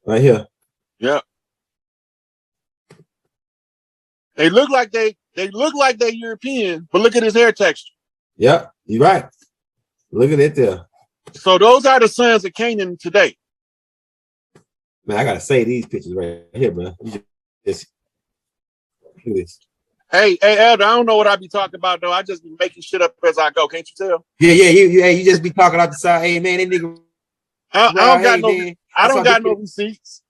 Right here. Yeah. They look like they're European, but look at his hair texture. Yep, you're right. Look at it there. So those are the sons of Canaan today. Man, I gotta say these pictures right here, bro. You just look at this. Hey, Elder, I don't know what I be talking about though. I just be making shit up as I go. Can't you tell? Yeah, you just be talking out the side. Hey man, that nigga. I don't got no receipts.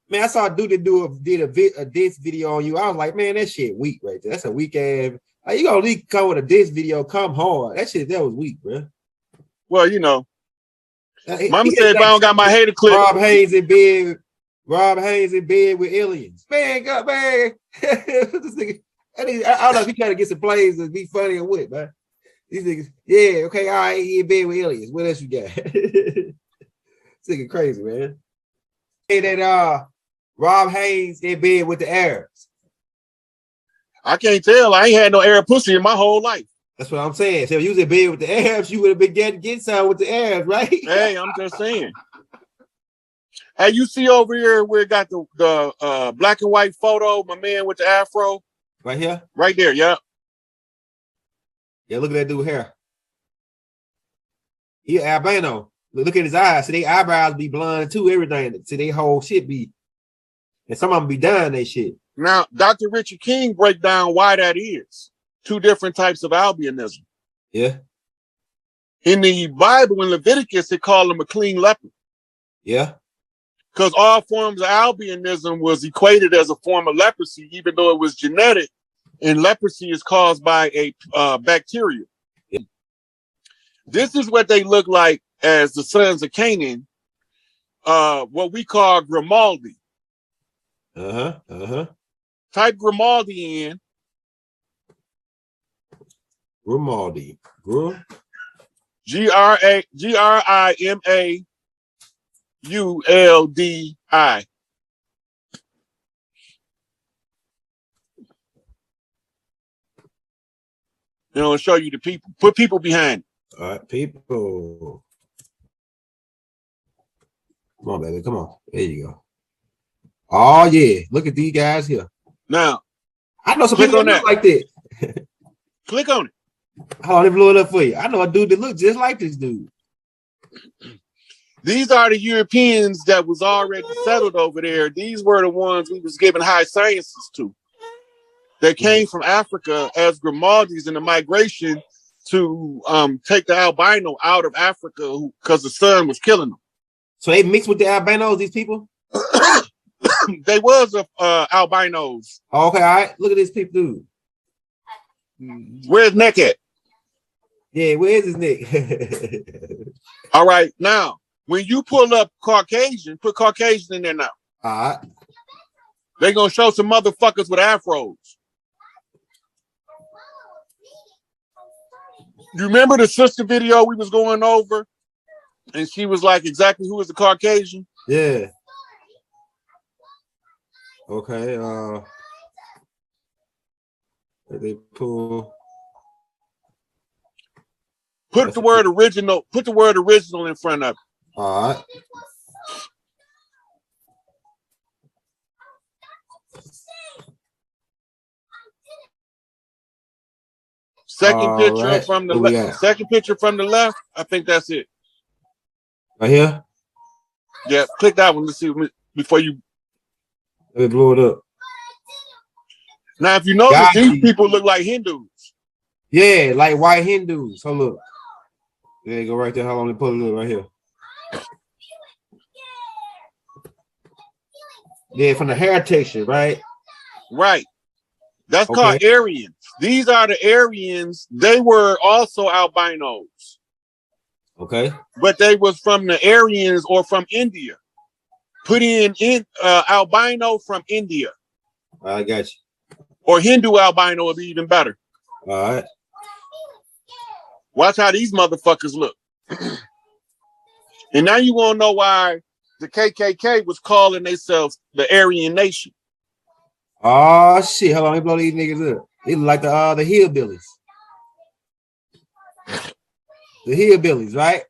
Man, I saw a dude that did a diss video on you. I was like, man, that shit weak right there. That's a weak ass. Like, you gonna at least come with a diss video, come hard. That was weak, bro. Well, you know, Mama said if I don't got my hater clip. Rob Haynes in bed with aliens. Man, God, man. This nigga, I don't know if he trying to get some plays and be funny or what, man. These niggas, yeah, okay, all right, he in bed with aliens. What else you got? This nigga crazy, man. Hey, that Rob Haynes in bed with the Arabs. I can't tell. I ain't had no Arab pussy in my whole life. That's what I'm saying. So if you was in bed with the Arabs, you would have been getting some with the Arabs, right? Hey, I'm just saying. Hey, you see over here where it got the black and white photo, my man with the afro? Right here? Right there, yeah. Yeah, look at that dude hair. He albino. Look at his eyes. See, their eyebrows be blonde too, everything. See, their whole shit be, and some of them be dying they shit. Now, Dr. Richard King break down why that is. Two different types of albinism. Yeah. In the Bible, in Leviticus, they call him a clean leopard. Yeah. Because all forms of albinism was equated as a form of leprosy, even though it was genetic, and leprosy is caused by a bacteria. Yeah. This is what they look like as the sons of Canaan, what we call Grimaldi. Type Grimaldi in. Grimaldi. Grimaldi. You know, show you the people. Put people behind it. All right, people. Come on, baby. Come on. There you go. Oh, yeah. Look at these guys here. Now, I know some people that look like that. Click on it. Hold on, let me blow it up for you. I know a dude that looks just like this dude. These are the Europeans that was already settled over there. These were the ones we was giving high sciences to. They came from Africa as Grimaldis in the migration to take the albino out of Africa because the sun was killing them. So they mixed with the albinos, these people? They was albinos. Oh, okay, all right. Look at this people, dude. Where's neck at? Yeah, where's his neck? All right, now, when you pull up Caucasian, put Caucasian in there now. All right. They're going to show some motherfuckers with afros. You remember the sister video we was going over? And she was like, exactly who is the Caucasian? Yeah. Okay. They pull. Put the word original. Put the word original in front of it. All right. Second picture from the left. Second picture from the left. I think that's it. Right here. Yeah, click that one. Let's see before you. Let me blow it up. Now, if you notice, these people look like Hindus. Yeah, like white Hindus. So look. There you go, right there. How long they put it right here? Yeah, from the hair texture, right? Right. That's called Aryans. These are the Aryans. They were also albinos. Okay. But they was from the Aryans or from India. Put in albino from India. I got you. Or Hindu albino would be even better. All right. Watch how these motherfuckers look. And now you want to know why the KKK was calling themselves the Aryan Nation. Oh shit! Hold on, let me blow these niggas up. They look like the hillbillies. The hillbillies, right?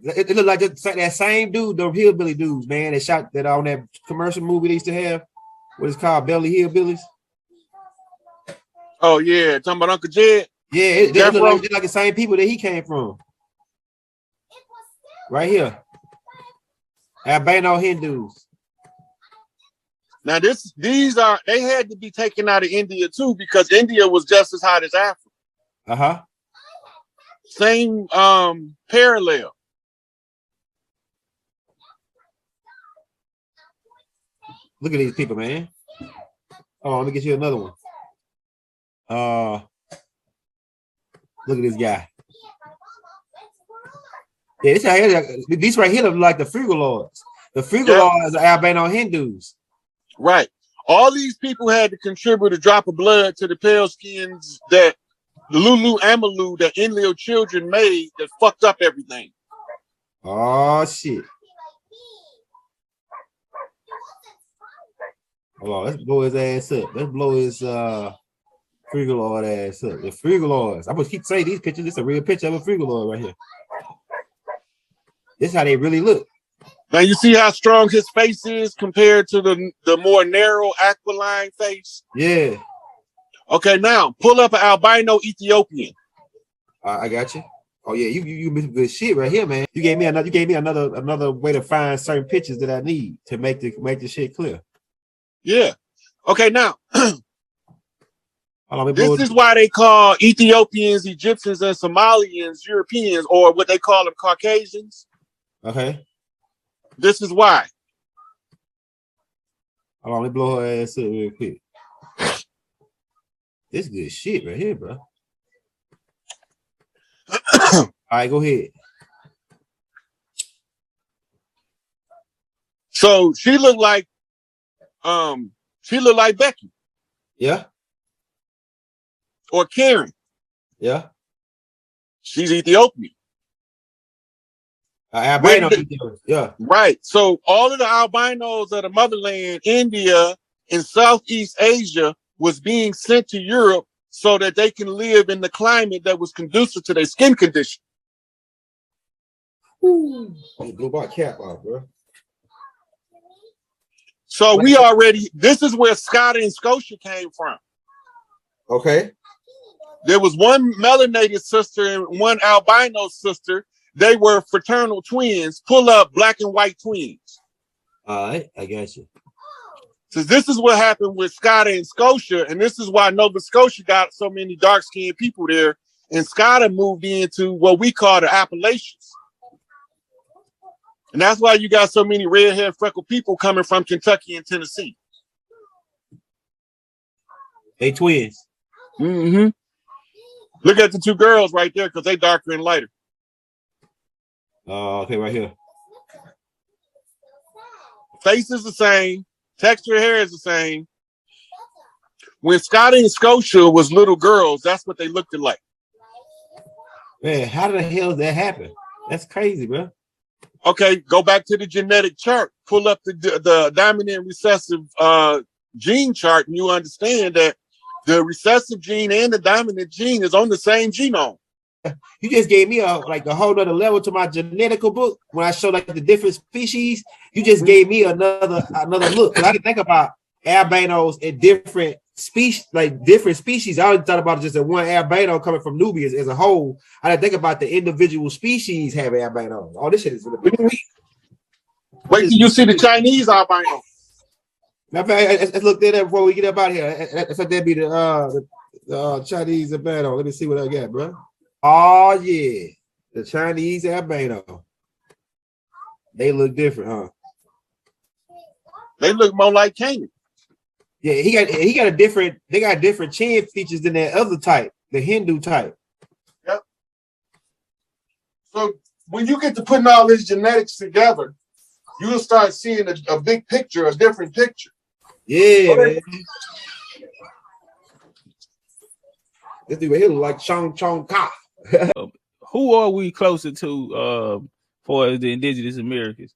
It looked like just that same dude, the hillbilly dudes, man, that shot that on that commercial movie they used to have. What is called Belly Hillbillies. Oh yeah, talking about Uncle Jed. Yeah, it looked like the same people that he came from. Right here. Albino Hindus. Now they had to be taken out of India too, because India was just as hot as Africa. Uh-huh. Same parallel. Look at these people, man. Oh, let me get you another one. Look at this guy. Yeah, this right here, these right here look like the Frugaloids. The Frugaloids are albino Hindus. Right. All these people had to contribute a drop of blood to the pale skins that the Lulu Amalu that Enlil children made that fucked up everything. Oh shit. Hold on, let's blow his ass up. Let's blow his Frugaloid ass up. The Frugaloids. I'm gonna keep saying these pictures. This is a real picture of a Frugaloid right here. This is how they really look. Now you see how strong his face is compared to the more narrow aquiline face? Yeah. Okay, now pull up an albino Ethiopian. I got you. Oh yeah, you made some good shit right here, man. You gave me another way to find certain pictures that I need to make the shit clear. Yeah. Okay, now this is why they call Ethiopians, Egyptians, and Somalians Europeans, or what they call them Caucasians. Okay. This is why. Hold on, let me blow her ass up real quick. This good shit right here, bro. All right, go ahead. So she looked like Becky. Yeah. Or Karen. Yeah. She's Ethiopian. Albino. Yeah. Right. So all of the albinos of the motherland, India and Southeast Asia, was being sent to Europe so that they can live in the climate that was conducive to their skin condition. Ooh. Blew my cap off, bro. So this is where Scott and Scotia came from. Okay. There was one melanated sister and one albino sister. They were fraternal twins. Pull up black and white twins. All right, I got you. So this is what happened with Scotta and Scotia, and this is why Nova Scotia got so many dark-skinned people there, and Scotta moved into what we call the Appalachians. And that's why you got so many red-haired, freckled people coming from Kentucky and Tennessee. They twins. Mm-hmm. Look at the two girls right there, because they darker and lighter. Okay, right here. Face is the same. Texture of hair is the same. When Scotty and Scotia was little girls, that's what they looked like. Man, how the hell did that happen? That's crazy, bro. Okay, go back to the genetic chart. Pull up the dominant recessive gene chart, and you understand that the recessive gene and the dominant gene is on the same genome. You just gave me a whole nother level to my genetical book when I showed like the different species. You just gave me another look. I didn't think about albinos in different species, like different species. I only thought about just the one albino coming from Nubia as a whole. I didn't think about the individual species having albinos. All this shit is really big. Wait till you see the Chinese albino. Let's look that up before we get up out of here. Let's let that be the Chinese albino. Let me see what I got, bro. Oh yeah, the Chinese albino. They look different, huh? They look more like Canaan. Yeah, he got a different. They got different chin features than that other type, the Hindu type. Yep. So when you get to putting all this genetics together, you'll start seeing a big picture, a different picture. Yeah, man. This dude right here look like Chong Ka. Who are we closer to for the indigenous Americans?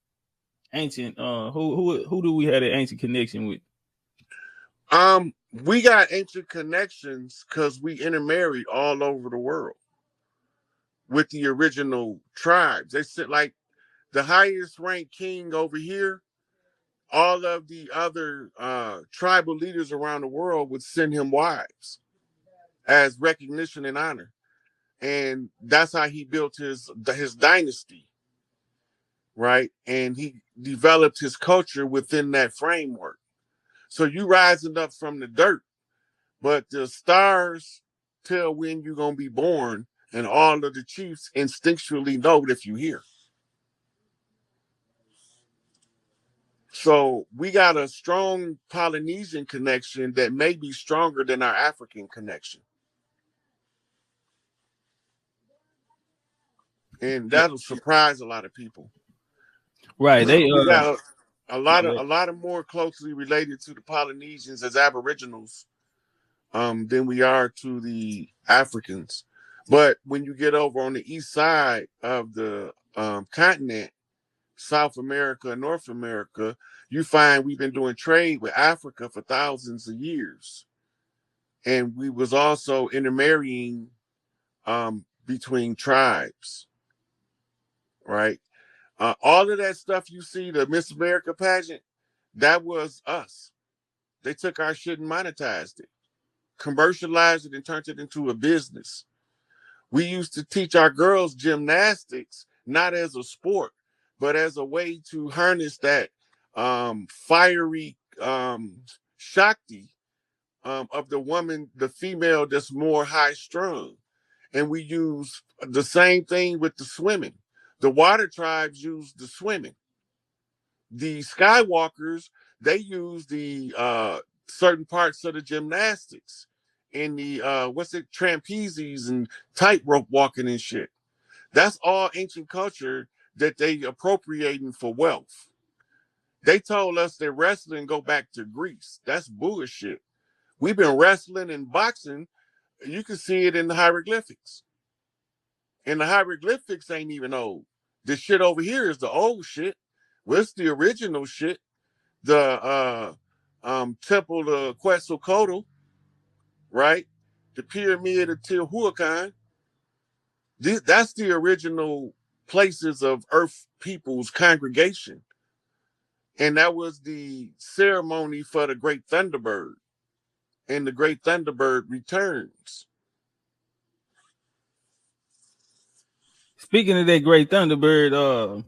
Ancient who do we have an ancient connection with? We got ancient connections because we intermarried all over the world with the original tribes. They said, like, the highest ranked king over here, all of the other tribal leaders around the world would send him wives as recognition and honor. And that's how he built his dynasty, right? And he developed his culture within that framework. So you rising up from the dirt, but the stars tell when you're going to be born, and all of the chiefs instinctually know if you're here. So we got a strong Polynesian connection that may be stronger than our African connection. And that'll surprise a lot of people. Right. They we got a lot of more closely related to the Polynesians as Aboriginals than we are to the Africans. But when you get over on the east side of the continent, South America and North America, you find we've been doing trade with Africa for thousands of years. And we was also intermarrying between tribes, right? All of that stuff you see, the Miss America pageant, that was us. They took our shit and monetized it, commercialized it, and turned it into a business. We used to teach our girls gymnastics, not as a sport, but as a way to harness that fiery Shakti of the woman, the female that's more high strung. And we use the same thing with the swimming. The water tribes use the swimming. The Skywalkers, they use the certain parts of the gymnastics and the trapezes and tightrope walking and shit. That's all ancient culture that they appropriating for wealth. They told us that wrestling go back to Greece. That's bullshit. We've been wrestling and boxing. You can see it in the hieroglyphics. And the hieroglyphics ain't even old. This shit over here is the old shit. What's the original shit? The Temple of Quetzalcoatl, right? The Pyramid of Teotihuacan. That's the original places of Earth people's congregation. And that was the ceremony for the Great Thunderbird. And the Great Thunderbird returns. Speaking of that Great Thunderbird,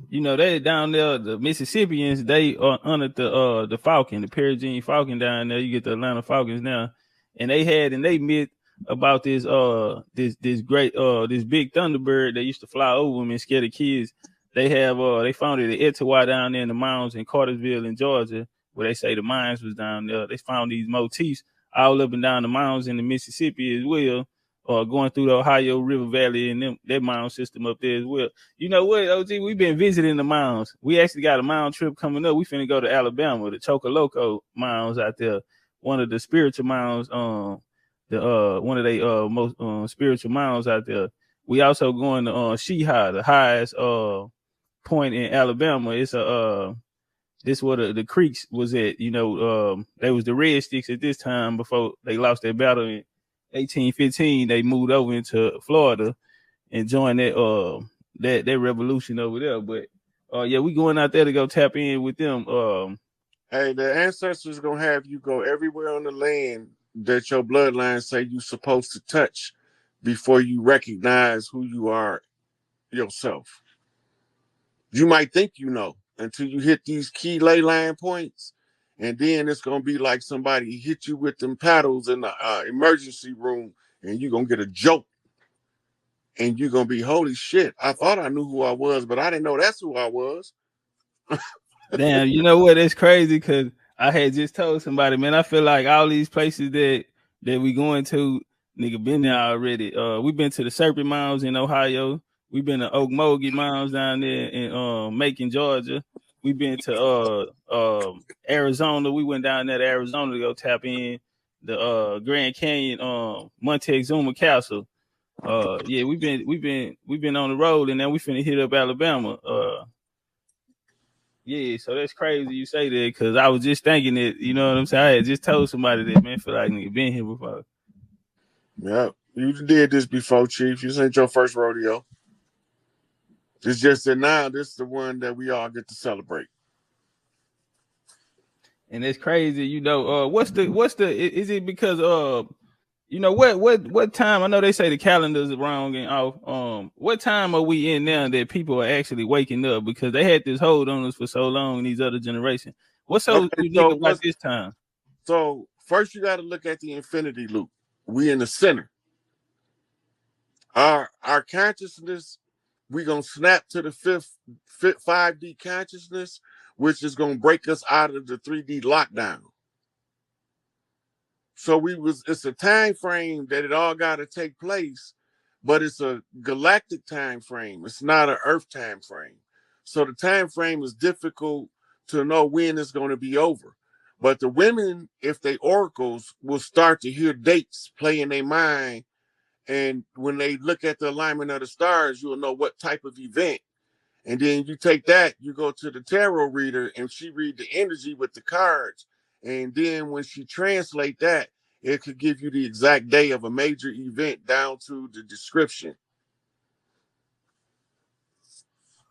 you know, they down there, the Mississippians, they honored the Falcon, the Peregrine Falcon down there. You get the Atlanta Falcons now. And they had in they myth about this this big Thunderbird that used to fly over them and scare the kids. They have they found it at Etowah down there in the mountains in Cartersville in Georgia, where they say the mines was down there. They found these motifs all up and down the mountains in the Mississippi as well, going through the Ohio River Valley and that mound system up there as well. You know what, OG? We've been visiting the mounds. We actually got a mound trip coming up. We finna go to Alabama, the Chocoloco mounds out there, one of the spiritual mounds, one of the most spiritual mounds out there. We also going to Sheha, the highest point in Alabama. It's this where the creeks was at. You know, they was the Red Sticks at this time before they lost their battle in 1815. They moved over into Florida and joined that revolution over there. But yeah, we going out there to go tap in with them. Hey, the ancestors gonna have you go everywhere on the land that your bloodline say you supposed to touch before you recognize who you are yourself. You might think you know until you hit these key ley line points, and then it's gonna be like somebody hit you with them paddles in the emergency room, and you're gonna get a joke, and you're gonna be, holy shit! I thought I knew who I was, but I didn't know that's who I was. Damn, you know what? It's crazy because I had just told somebody, man, I feel like all these places that we going to, nigga, been there already. We've been to the Serpent Mounds in Ohio. We've been to Okmulgee Mounds down there in Macon, Georgia. We've been to Arizona. We went down there to Arizona to go tap in the Grand Canyon Montezuma Castle. Yeah, we've been on the road, and now we finna hit up Alabama. Yeah, so that's crazy you say that, because I was just thinking that, you know what I'm saying? I had just told somebody that, man, feel like nigga been here before. Yeah, you did this before, Chief. This ain't your first rodeo. It's just that now this is the one that we all get to celebrate. And it's crazy, you know. What's the is it because you know what time? I know they say the calendars are wrong and off. What time are we in now that people are actually waking up, because they had this hold on us for so long, these other generations? What's so unique about this time? So first you got to look at the infinity loop. We in the center. Our consciousness, we gonna snap to the fifth 5D consciousness, which is gonna break us out of the 3D lockdown. So it's a time frame that it all got to take place, but it's a galactic time frame. It's not an Earth time frame. So the time frame is difficult to know when it's going to be over. But the women, if they oracles, will start to hear dates play in their mind. And when they look at the alignment of the stars, you'll know what type of event. And then you take that, you go to the tarot reader, and she read the energy with the cards. And then when she translate that, it could give you the exact day of a major event down to the description.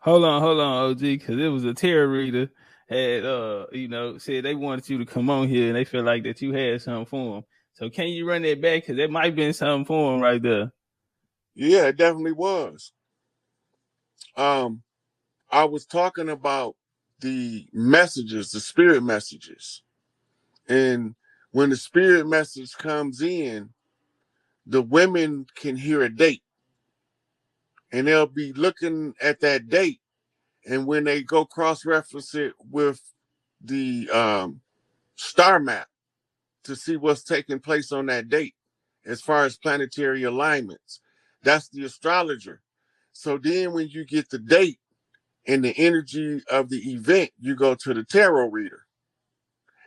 Hold on, OG, because it was a tarot reader had you know, said they wanted you to come on here and they feel like that you had something for them. So can you run that back? Because that might have been something for them right there. Yeah, it definitely was. I was talking about the messages, the spirit messages. And when the spirit message comes in, the women can hear a date. And they'll be looking at that date. And when they go cross-reference it with the star map to see what's taking place on that date as far as planetary alignments, that's the astrologer. So then when you get the date and the energy of the event, you go to the tarot reader.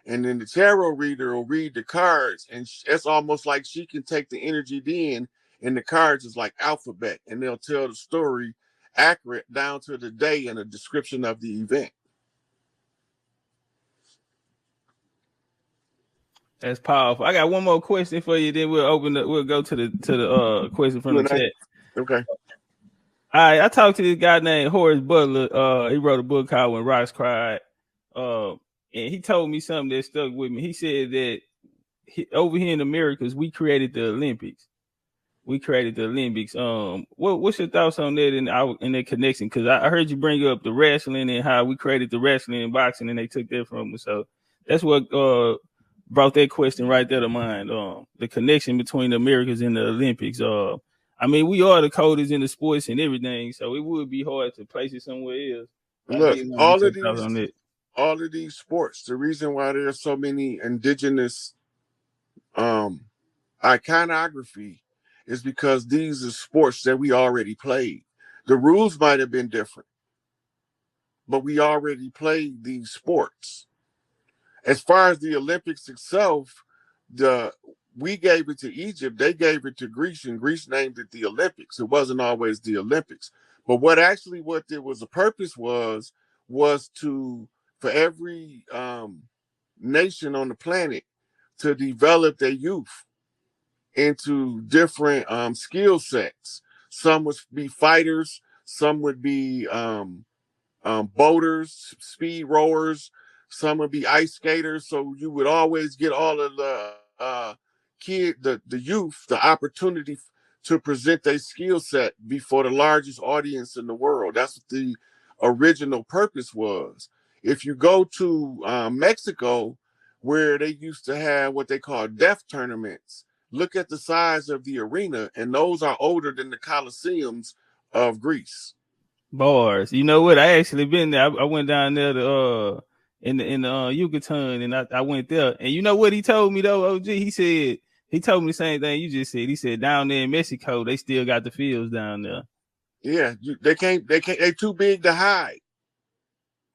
And then the tarot reader will read the cards, and it's almost like she can take the energy then, and the cards is like alphabet, and they'll tell the story accurate down to the day and a description of the event. That's powerful. I got one more question for you, then we'll go to the question from the chat. Okay. All right, I talked to this guy named Horace Butler. He wrote a book called When Rocks Cried. And he told me something that stuck with me. He said that over here in Americas, we created the Olympics. What's your thoughts on that in that connection? Because I heard you bring up the wrestling and how we created the wrestling and boxing, and they took that from us. So that's what brought that question right there to mind. The connection between the Americas and the Olympics. I mean, we are the coldest in the sports and everything, so it would be hard to place it somewhere else. Look, all of these sports, the reason why there are so many indigenous iconography is because these are sports that we already played. The rules might have been different, but we already played these sports. As far as the Olympics itself, we gave it to Egypt, they gave it to Greece, and Greece named it the Olympics. It wasn't always the Olympics. But what there was a purpose was to, for every nation on the planet to develop their youth into different skill sets. Some would be fighters, some would be boaters, speed rowers, some would be ice skaters. So you would always get all of the the youth, the opportunity to present their skill set before the largest audience in the world. That's what the original purpose was. If you go to Mexico, where they used to have what they call death tournaments, look at the size of the arena, and those are older than the Colosseums of Greece. Bars. You know what? I actually been there. I went down there to in the Yucatan, and I went there. And you know what he told me though, OG? He told me the same thing you just said. He said down there in Mexico, they still got the fields down there. Yeah, they can't. They're too big to hide,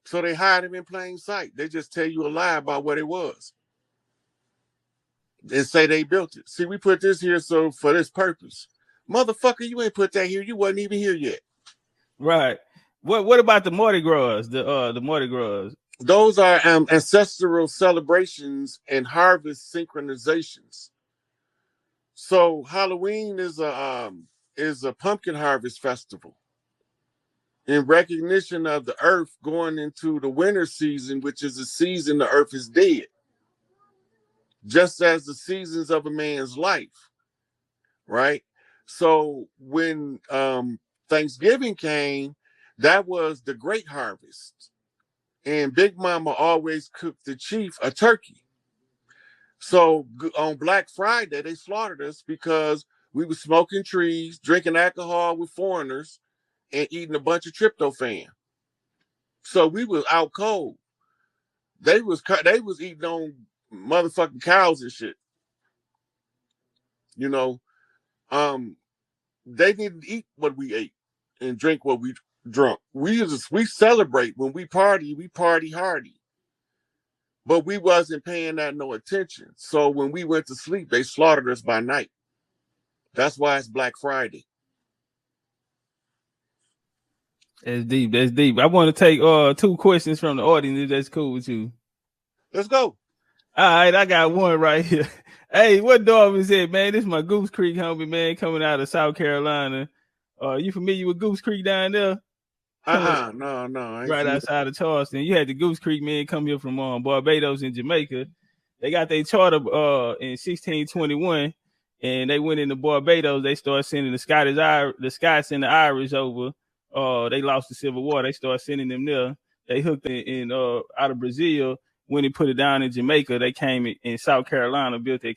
so they hide them in plain sight. They just tell you a lie about what it was and say they built it. See, we put this here so for this purpose. Motherfucker, you ain't put that here. You wasn't even here yet. Right. What about the Mardi Gras? The Mardi Gras. Those are ancestral celebrations and harvest synchronizations. So Halloween is a pumpkin harvest festival. in recognition of the earth going into the winter season, which is the season the earth is dead, just as the seasons of a man's life, right? So when Thanksgiving came, that was the great harvest. And Big Mama always cooked the chief a turkey. So on Black Friday, they slaughtered us because we were smoking trees, drinking alcohol with foreigners, and eating a bunch of tryptophan. So we was out cold. They was eating on motherfucking cows and shit. You know, they didn't eat what we ate and drink what we drunk. We celebrate when we party hardy. But we wasn't paying that no attention. So when we went to sleep, they slaughtered us by night. That's why it's Black Friday. That's deep. That's deep. I want to take 2 questions from the audience, if that's cool with you. Let's go. All right, I got one right here. Hey, what Darwin said, man? This is my Goose Creek homie, man, coming out of South Carolina. You familiar with Goose Creek down there? No. Right outside of Charleston. You had the Goose Creek men come here from Barbados and Jamaica. They got their charter in 1621, and they went into Barbados. They started sending the Scots and the Irish over. They lost the Civil War. They started sending them there. They hooked in out of Brazil. When they put it down in Jamaica, they came in South Carolina, built their